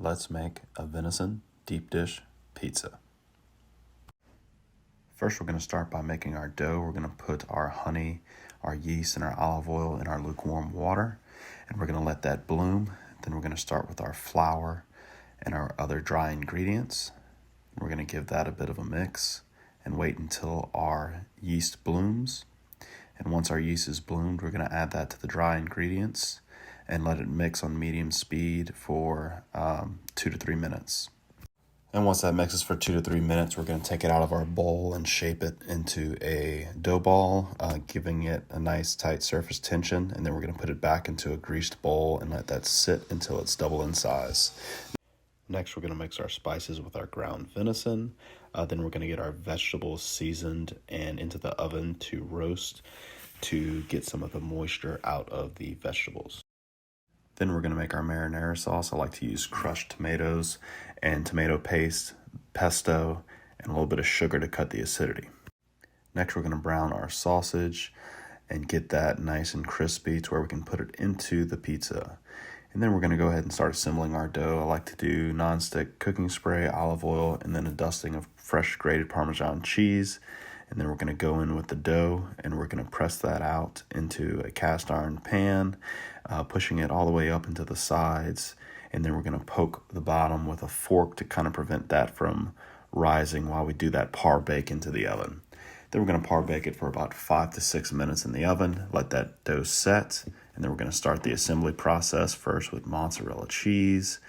let's make a venison deep dish pizza. First, we're going to start by making our dough. We're going to put our honey, our yeast, and our olive oil in our lukewarm water, and we're going to let that bloom. Then we're going to start with our flour and our other dry ingredients. We're going to give that a bit of a mix and wait until our yeast blooms. And once our yeast is bloomed, we're going to add that to the dry ingredients and let it mix on medium speed for 2 to 3 minutes. And once that mixes for 2 to 3 minutes, we're going to take it out of our bowl and shape it into a dough ball, giving it a nice tight surface tension. And then we're going to put it back into a greased bowl and let that sit until it's double in size. Next, we're going to mix our spices with our ground venison. Then we're going to get our vegetables seasoned and into the oven to roast to get some of the moisture out of the vegetables. Then we're going to make our marinara sauce. I like to use crushed tomatoes and tomato paste, pesto, and a little bit of sugar to cut the acidity. Next, we're going to brown our sausage and get that nice and crispy to where we can put it into the pizza. And then we're going to go ahead and start assembling our dough. I like to do nonstick cooking spray, olive oil, and then a dusting of fresh grated Parmesan cheese. And then we're going to go in with the dough and we're going to press that out into a cast iron pan, pushing it all the way up into the sides. And then we're going to poke the bottom with a fork to kind of prevent that from rising while we do that par bake into the oven. Then we're going to par bake it for about 5 to 6 minutes in the oven, let that dough set, and then we're going to start the assembly process first with mozzarella cheese.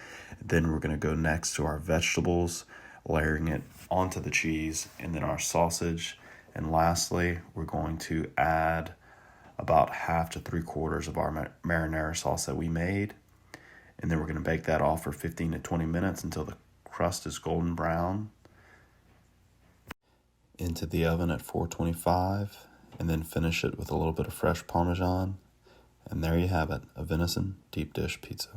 Then we're going to go next to our vegetables, layering it onto the cheese, and then our sausage. And lastly, we're going to add about 1/2 to 3/4 of our marinara sauce that we made. And then we're going to bake that off for 15 to 20 minutes until the crust is golden brown. Into the oven at 425, and then finish it with a little bit of fresh Parmesan. And there you have it, a venison deep dish pizza.